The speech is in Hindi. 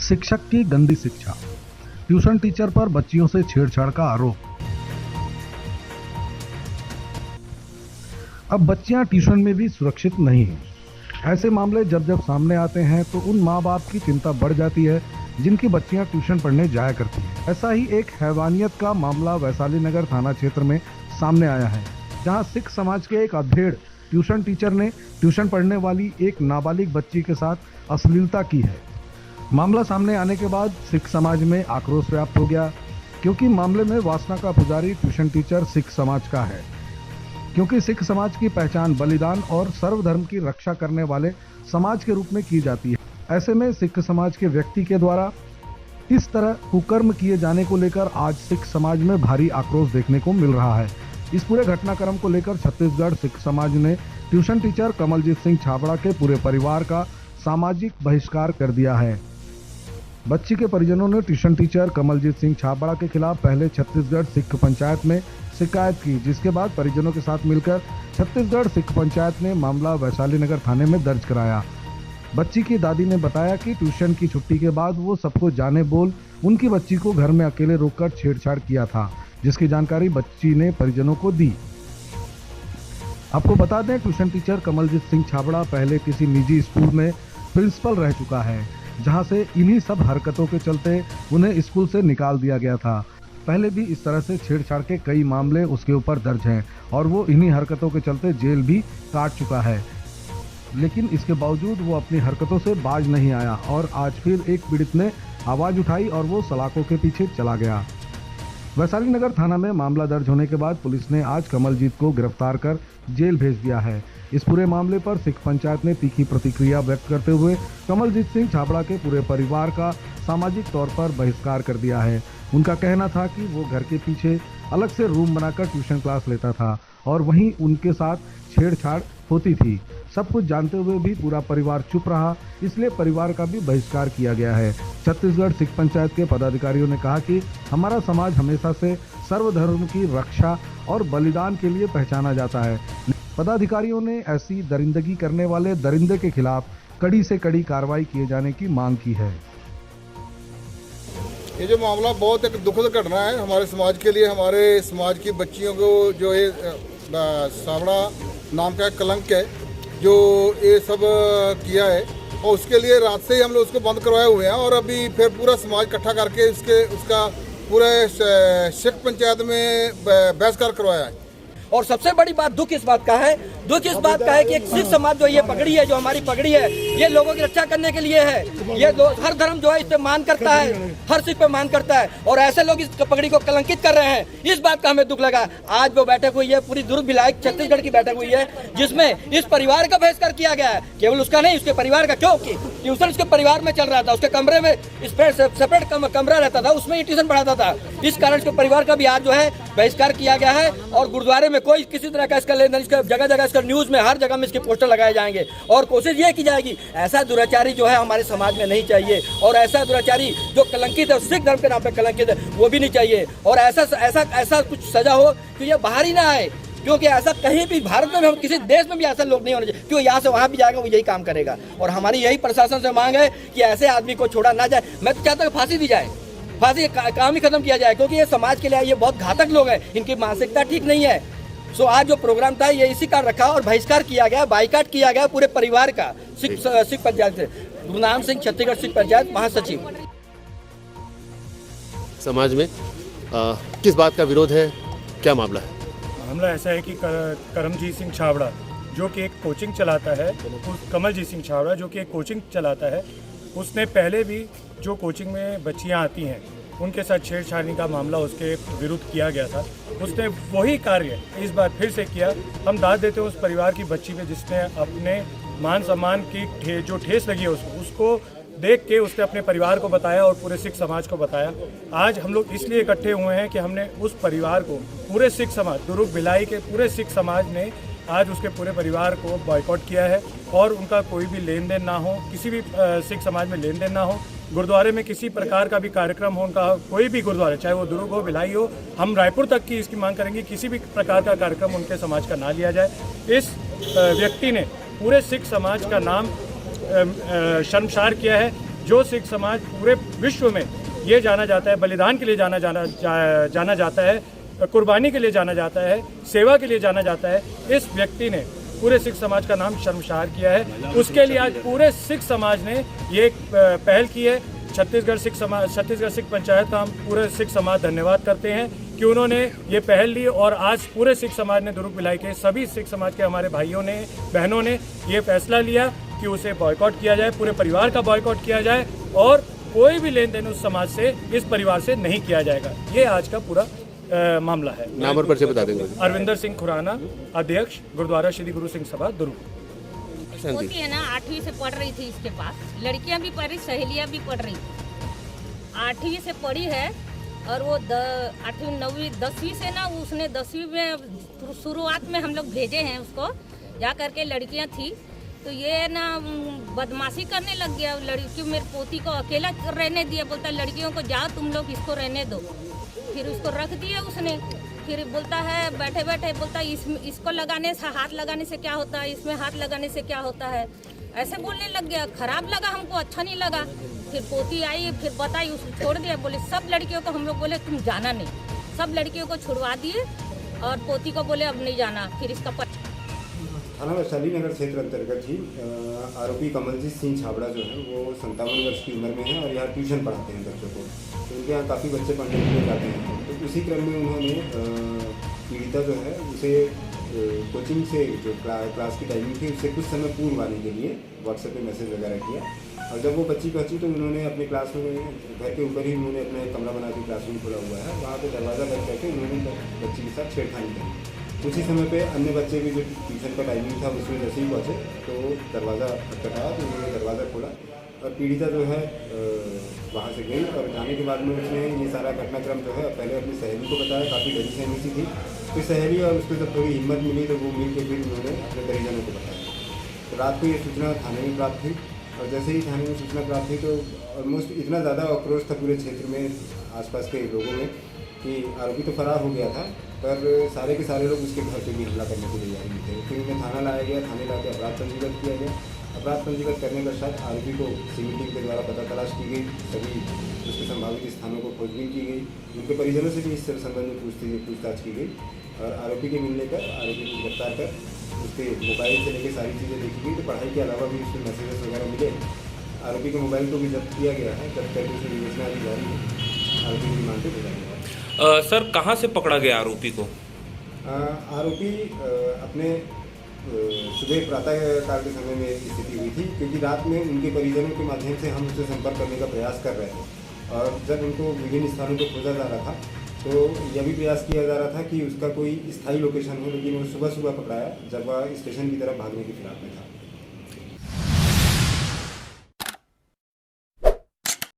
शिक्षक की गंदी शिक्षा, ट्यूशन टीचर पर बच्चियों से छेड़छाड़ का आरोप। अब बच्चियां ट्यूशन में भी सुरक्षित नहीं हैं। ऐसे मामले जब जब सामने आते हैं तो उन माँ बाप की चिंता बढ़ जाती है जिनकी बच्चियां ट्यूशन पढ़ने जाया करती हैं। ऐसा ही एक हैवानियत का मामला वैशाली नगर थाना क्षेत्र में सामने आया है, जहां सिख समाज के एक अधेड़ ट्यूशन टीचर ने ट्यूशन पढ़ने वाली एक नाबालिग बच्ची के साथ अश्लीलता की है। मामला सामने आने के बाद सिख समाज में आक्रोश व्याप्त हो गया, क्योंकि मामले में वासना का पुजारी ट्यूशन टीचर सिख समाज का है। क्योंकि सिख समाज की पहचान बलिदान और सर्वधर्म की रक्षा करने वाले समाज के रूप में की जाती है। ऐसे में सिख समाज के व्यक्ति के द्वारा इस तरह कुकर्म किए जाने को लेकर आज सिख समाज में भारी आक्रोश देखने को मिल रहा है। इस पूरे घटनाक्रम को लेकर छत्तीसगढ़ सिख समाज ने ट्यूशन टीचर कमलजीत सिंह छाबड़ा के पूरे परिवार का सामाजिक बहिष्कार कर दिया है। बच्ची के परिजनों ने ट्यूशन टीचर कमलजीत सिंह छाबड़ा के खिलाफ पहले छत्तीसगढ़ सिख पंचायत में शिकायत की, जिसके बाद परिजनों के साथ मिलकर छत्तीसगढ़ सिख पंचायत ने मामला वैशाली नगर थाने में दर्ज कराया। बच्ची की दादी ने बताया कि ट्यूशन की छुट्टी के बाद वो सबको जाने बोल उनकी बच्ची को घर में अकेले रोककर छेड़छाड़ किया था, जिसकी जानकारी बच्ची ने परिजनों को दी। आपको बता दें, ट्यूशन टीचर कमलजीत सिंह छाबड़ा पहले किसी निजी स्कूल में प्रिंसिपल रह चुका है, जहां से इन्हीं सब हरकतों के चलते उन्हें स्कूल से निकाल दिया गया था। पहले भी इस तरह से छेड़छाड़ के कई मामले उसके ऊपर दर्ज हैं और वो इन्हीं हरकतों के चलते जेल भी काट चुका है, लेकिन इसके बावजूद वो अपनी हरकतों से बाज नहीं आया और आज फिर एक पीड़ित ने आवाज उठाई और वो सलाखों के पीछे चला गया। वैशाली नगर थाना में मामला दर्ज होने के बाद पुलिस ने आज कमलजीत को गिरफ्तार कर जेल भेज दिया है। इस पूरे मामले पर सिख पंचायत ने तीखी प्रतिक्रिया व्यक्त करते हुए कमलजीत सिंह छाबड़ा के पूरे परिवार का सामाजिक तौर पर बहिष्कार कर दिया है। उनका कहना था कि वो घर के पीछे अलग से रूम बनाकर ट्यूशन क्लास लेता था और वहीं उनके साथ छेड़छाड़ होती थी। सब कुछ जानते हुए भी पूरा परिवार चुप रहा, इसलिए परिवार का भी बहिष्कार किया गया है। छत्तीसगढ़ सिख पंचायत के पदाधिकारियों ने कहा कि हमारा समाज हमेशा से सर्वधर्म की रक्षा और बलिदान के लिए पहचाना जाता है। पदाधिकारियों ने ऐसी दरिंदगी करने वाले दरिंदे के खिलाफ कड़ी से कड़ी कार्रवाई किए जाने की मांग की है। ये जो मामला बहुत एक दुखद घटना है हमारे समाज के लिए। हमारे समाज की बच्चियों को जो ये छाबड़ा नाम का कलंक है जो ये सब किया है, और उसके लिए रात से ही हम लोग उसको बंद करवाए हुए हैं और अभी फिर पूरा समाज इकट्ठा करके उसका पूरे सिख पंचायत में बहिष्कार करवाया है। और सबसे बड़ी बात दुख इस बात का है कि एक सिख समाज जो ये पगड़ी है, जो हमारी पगड़ी है, ये लोगों की रक्षा करने के लिए है। ये हर धर्म जो है इस पे मान करता है, हर सिख पे मान करता है, और ऐसे लोग इस पगड़ी को कलंकित कर रहे हैं। इस बात का हमें दुख लगा। आज वो बैठक हुई है, पूरी दुर्ग विलायक छत्तीसगढ़ की बैठक हुई है, जिसमें इस परिवार का बहिष्कार किया गया है। केवल उसका नहीं, उसके परिवार का। क्योंकि ट्यूशन उसके परिवार में चल रहा था, उसके कमरे में सेपरेट कमरा रहता था, उसमें ही ट्यूशन पढ़ाता था। इस कारण उसके परिवार का भी आज जो है बहिष्कार किया गया है और गुरुद्वारे में कोई किसी तरह का इसका लेन देन, इसका जगह जगह इसका न्यूज में हर जगह में इसके पोस्टर लगाए जाएंगे और कोशिश ये की जाएगी ऐसा दुराचारी जो है हमारे समाज में नहीं चाहिए, और ऐसा दुराचारी जो कलंकित है, सिख धर्म के नाम पे कलंकित है, वो भी नहीं चाहिए। और ऐसा कुछ सजा हो कि ये बाहर ही ना आए, क्योंकि ऐसा कहीं भी भारत में, हम किसी देश में भी ऐसा लोग नहीं होने चाहिए, क्योंकि यहाँ से वहाँ भी जाएगा वो यही काम करेगा। और हमारी यही प्रशासन से मांग है कि ऐसे आदमी को छोड़ा ना जाए। मैं तो चाहता हूँ फांसी दी जाए, फांसी काम ही खत्म किया जाए, क्योंकि ये समाज के लिए ये बहुत घातक लोग हैं, इनकी मानसिकता ठीक नहीं है। सो आज जो प्रोग्राम था ये इसी कारण रखा और बहिष्कार किया गया, बाइकाट किया गया पूरे परिवार का। सिख पंचायत से गुरनाम सिंह, छत्तीसगढ़ सिख पंचायत महासचिव। समाज में किस बात का विरोध है, क्या मामला है? मामला ऐसा है कि करमजीत सिंह छाबड़ा जो कि एक कोचिंग चलाता है, कमलजीत सिंह छाबड़ा जो कि एक कोचिंग चलाता है, उसने पहले भी जो कोचिंग में बच्चियां आती हैं उनके साथ छेड़छाड़ी का मामला उसके विरुद्ध किया गया था। उसने वही कार्य इस बार फिर से किया। हम दाद देते हैं उस परिवार की बच्ची पे जिसने अपने मान सम्मान की जो ठेस लगी है उसको देख के उसने अपने परिवार को बताया और पूरे सिख समाज को बताया। आज हम लोग इसलिए इकट्ठे हुए हैं कि हमने उस परिवार को, पूरे सिख समाज, दुर्ग भिलाई के पूरे सिख समाज ने आज उसके पूरे परिवार को बॉयकॉट किया है और उनका कोई भी लेन देन ना हो, किसी भी सिख समाज में लेन देन ना हो। गुरुद्वारे में किसी प्रकार का भी कार्यक्रम हो, उनका कोई भी गुरुद्वारा, चाहे वो दुर्ग हो, भिलाई हो, हम रायपुर तक की इसकी मांग करेंगे, किसी भी प्रकार का कार्यक्रम उनके समाज का ना लिया जाए। इस व्यक्ति ने पूरे सिख समाज का नाम शर्मसार किया है। जो सिख समाज पूरे विश्व में ये जाना जाता है, बलिदान के लिए जाना जाता है, कुर्बानी के लिए जाना जाता है, सेवा के लिए जाना जाता है, इस व्यक्ति ने पूरे सिख समाज का नाम शर्मसार किया है। उसके लिए आज पूरे सिख समाज ने ये पहल की है। छत्तीसगढ़ सिख पंचायत का हम पूरे सिख समाज धन्यवाद करते हैं कि उन्होंने ये पहल ली और आज पूरे सिख समाज ने दुरुक भिलाई के सभी सिख समाज के हमारे भाइयों ने, बहनों ने ये फैसला लिया कि उसे बॉयकॉट किया जाए, पूरे परिवार का बॉयकॉट किया जाए और कोई भी लेन देन उस समाज से, इस परिवार से नहीं किया जाएगा। ये आज का पूरा मामला है। नाम और परिचय बता देंगे। अरविंदर सिंह खुराना, अध्यक्ष गुरुद्वारा श्री गुरु सिंह सभा दुर्ग। होती है ना, 8वीं से पढ़ रही थी इसके पास, लड़कियां भी पढ़ रही, सहेलियां भी पढ़ रही थी। 8वीं से पढ़ी है और वो 8वीं 9वीं 10वीं से ना, उसने 10वीं में शुरुआत में हम लोग भेजे हैं उसको, जा करके लड़कियां थी तो ये ना बदमाशी करने लग गया। लड़की मेरे पोती को अकेला रहने दिया, बोलता लड़कियों को जाओ तुम लोग, इसको रहने दो। फिर उसको रख दिया उसने। फिर बोलता है बैठे बैठे बोलता इसको लगाने से, हाथ लगाने से क्या होता है, इसमें हाथ लगाने से क्या होता है, ऐसे बोलने लग गया। खराब लगा हमको, अच्छा नहीं लगा। फिर पोती आई, फिर बताई, उसको छोड़ दिया। बोले सब लड़कियों को, हम लोग बोले तुम जाना नहीं, सब लड़कियों को छुड़वा दिए और पोती को बोले अब नहीं जाना। फिर इसका थाना वैशाली नगर क्षेत्र अंतर्गत ही आरोपी कमलजीत सिंह छाबड़ा जो है वो 57 वर्ष की उम्र में है और यहाँ ट्यूशन पढ़ाते हैं बच्चों को। तो उनके यहाँ काफ़ी बच्चे पढ़ने के लिए जाते हैं। तो उसी क्रम में उन्होंने पीड़िता जो है उसे कोचिंग से जो क्लास की टाइमिंग थी उससे कुछ समय पूर्व आने के लिए व्हाट्सएप पे मैसेज वगैरह किया। और जब वो बच्ची पहुँची तो उन्होंने अपने क्लास में, घर के ऊपर ही उन्होंने अपना एक कमरा बना के क्लासरूम खोला हुआ है, वहाँ पर दरवाज़ा बंद करके उन्होंने बच्ची के साथ छेड़खानी करी। उसी समय पे अन्य बच्चे भी जो ट्यूशन का टाइमिंग था उसमें जैसे ही पहुँचे तो दरवाज़ा खटखटाया तो उन्होंने दरवाज़ा खोला और पीड़िता जो है वहाँ से गई। और जाने के बाद में उसने ये सारा घटनाक्रम जो है पहले अपनी सहेली को बताया। काफ़ी डरी सहमी सी थी, तो सहेली और उसको जब थोड़ी हिम्मत मिली तो वो मिल के फिर उन्होंने अपने परिजनों को बताया। तो रात को ये सूचना थाने में प्राप्त हुई और जैसे ही थाने में सूचना प्राप्त हुई तो ऑलमोस्ट इतना ज़्यादा आक्रोश था पूरे क्षेत्र में, आसपास के लोगों में, कि आरोपी तो फरार हो गया था पर सारे के सारे लोग उसके घर पे भी हमला करने के लिए तैयार थे। फिर उन्हें थाना लाया गया, थाने ला के अपराध पंजीबद्ध किया गया। अपराध पंजीबद्ध करने के पश्चात आरोपी को सिविल टीम के द्वारा पता तलाश की गई, सभी उसके संभावित स्थानों को खोजबीन की गई, उनके परिजनों से भी इस संबंध में पूछताछ की गई और आरोपी के मिलने पर आरोपी को गिरफ्तार कर उसके मोबाइल से लेकर सारी चीज़ें देखी गई। तो पढ़ाई के अलावा भी उसके मैसेजेस वगैरह मिले। आरोपी के मोबाइल को भी जब्त किया गया है, जब्त करके उसकी विवेचना अभी जारी है। आरोपी की रिमांड पे भेजा गया। सर कहाँ से पकड़ा गया आरोपी को? आरोपी अपने सुबह प्रातः काल के समय में स्थिति हुई थी, क्योंकि रात में उनके परिजनों के माध्यम से हम उससे संपर्क करने का प्रयास कर रहे थे और जब उनको विभिन्न स्थानों पर खोजा जा रहा था तो यह भी प्रयास किया जा रहा था कि उसका कोई स्थायी लोकेशन हो, लेकिन वो सुबह पकड़ाया जब वह स्टेशन की तरफ भागने की फिराक में था।